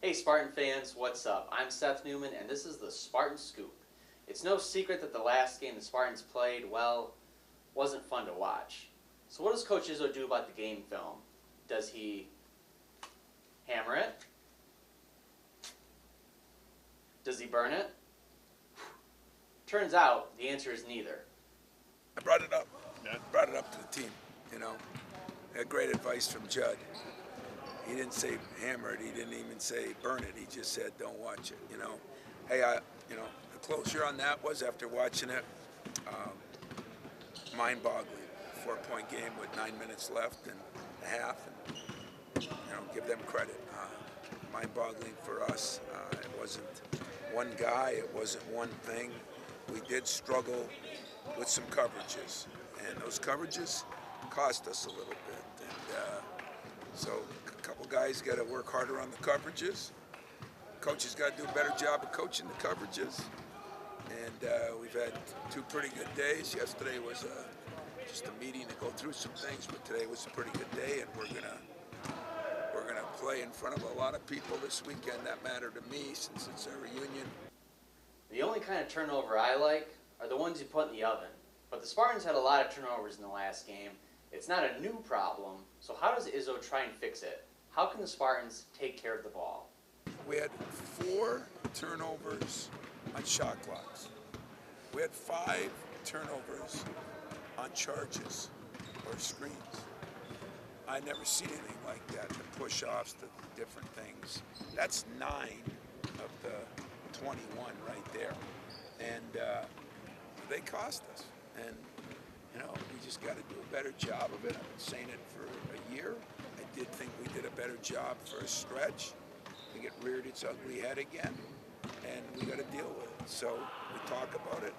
Hey Spartan fans, what's up? I'm Seth Newman and this is the Spartan Scoop. It's no secret that the last game the Spartans played, well, wasn't fun to watch. So what does Coach Izzo do about the game film? Does he hammer it? Does he burn it? Turns out the answer is neither. I brought it up. Yeah. Brought it up to the team, you know. I had great advice from Judd. He didn't say hammer it. He didn't even say burn it. He just said don't watch it, you know. Hey, the closure on that was after watching it, mind-boggling. 4-point game with 9 minutes left and a half, and give them credit. Mind-boggling for us. It wasn't one guy. It wasn't one thing. We did struggle with some coverages, and those coverages cost us a little bit. And so a couple guys got to work harder on the coverages. Coaches got to do a better job of coaching the coverages. And we've had 2 pretty good days. Yesterday was just a meeting to go through some things, but today was a pretty good day, and we're gonna play in front of a lot of people this weekend that matter to me since it's a reunion. The only kind of turnover I like are the ones you put in the oven. But the Spartans had a lot of turnovers in the last game. It's not a new problem, so how does Izzo try and fix it? How can the Spartans take care of the ball? We had 4 turnovers on shot clocks. We had 5 turnovers on charges or screens. I never seen anything like that, the push-offs, the different things. That's 9 of the 21 right there. And they cost us. And, we just got to do a better job of it. I've been saying it for a year. I did think we did a better job for a stretch. I think it reared its ugly head again, and we got to deal with it. So we talk about it.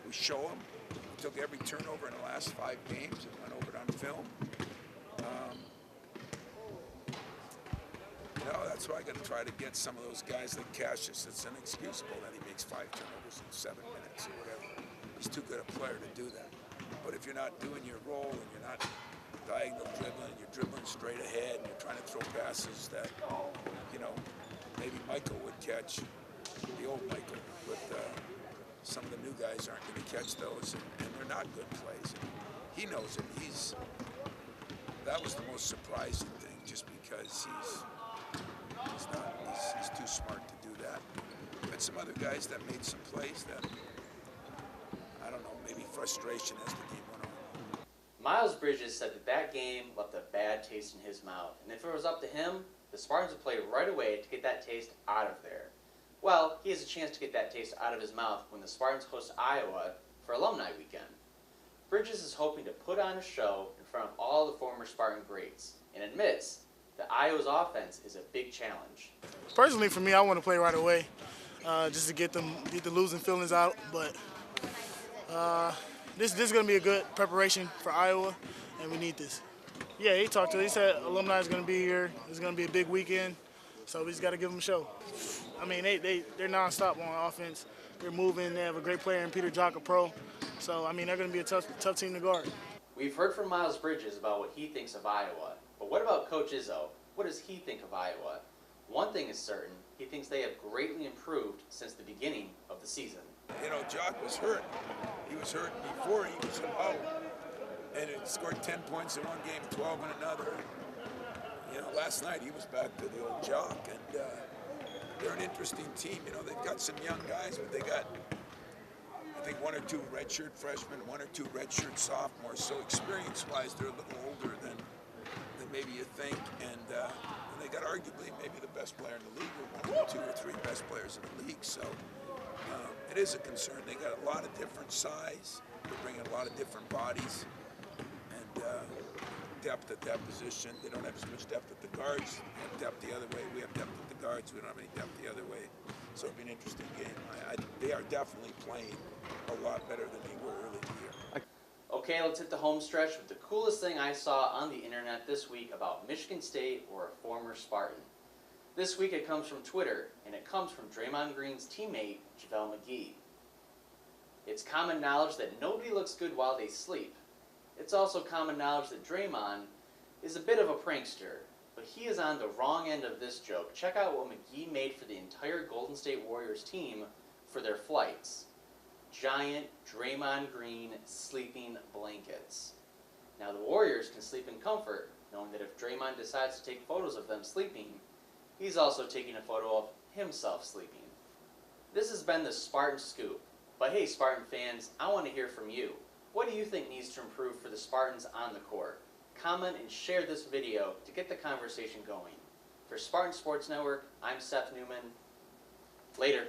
We show them. We took every turnover in the last 5 games and went over it on film. That's why I got to try to get some of those guys like Cassius. It's inexcusable that he makes 5 turnovers in 7 minutes or whatever. He's too good a player to do that. But if you're not doing your role and you're not diagonal dribbling, you're dribbling straight ahead, and you're trying to throw passes that, maybe Michael would catch, the old Michael, but some of the new guys aren't going to catch those, and they're not good plays. And he knows it. That was the most surprising thing, just because he's too smart to do that. But some other guys that made some plays that, I don't know, maybe frustration as the game went on. Miles Bridges said that game left a bad taste in his mouth, and if it was up to him, the Spartans would play right away to get that taste out of there. Well, he has a chance to get that taste out of his mouth when the Spartans host Iowa for Alumni weekend. Bridges is hoping to put on a show in front of all the former Spartan greats, and admits that Iowa's offense is a big challenge. Personally, for me, I want to play right away, just to get the losing feelings out. But this is going to be a good preparation for Iowa, and we need this. Yeah, he talked to us. He said Alumni is going to be here. It's going to be a big weekend, so we just got to give them a show. I mean, they're nonstop on offense. They're moving. They have a great player in Peter Jock, a pro. So, I mean, they're going to be a tough team to guard. We've heard from Miles Bridges about what he thinks of Iowa. But what about Coach Izzo? What does he think of Iowa? One thing is certain, he thinks they have greatly improved since the beginning of the season. Jock was hurt. He was hurt before he was out. And it scored 10 points in one game, 12 in another. Last night he was back to the old Jock. And they're an interesting team. They've got some young guys, but they got, I think, 1 or 2 redshirt freshmen, 1 or 2 redshirt sophomores. So experience-wise, they're a little older than maybe you think, and they got arguably maybe the best player in the league, or 1 or 2 or 3 best players in the league. So it is a concern. They got a lot of different size. They're bringing a lot of different bodies and depth at that position. They don't have as much depth at the guards. They have depth the other way. We have depth at the guards. We don't have any depth the other way. So it'll be an interesting game. They are definitely playing a lot better than they were early in the year. Okay, let's hit the home stretch with the coolest thing I saw on the internet this week about Michigan State or a former Spartan. This week it comes from Twitter, and it comes from Draymond Green's teammate, JaVale McGee. It's common knowledge that nobody looks good while they sleep. It's also common knowledge that Draymond is a bit of a prankster, but he is on the wrong end of this joke. Check out what McGee made for the entire Golden State Warriors team for their flights. Giant Draymond Green sleeping blankets. Now the Warriors can sleep in comfort, knowing that if Draymond decides to take photos of them sleeping, he's also taking a photo of himself sleeping. This has been the Spartan Scoop. But hey, Spartan fans, I want to hear from you. What do you think needs to improve for the Spartans on the court? Comment and share this video to get the conversation going. For Spartan Sports Network, I'm Seth Newman. Later.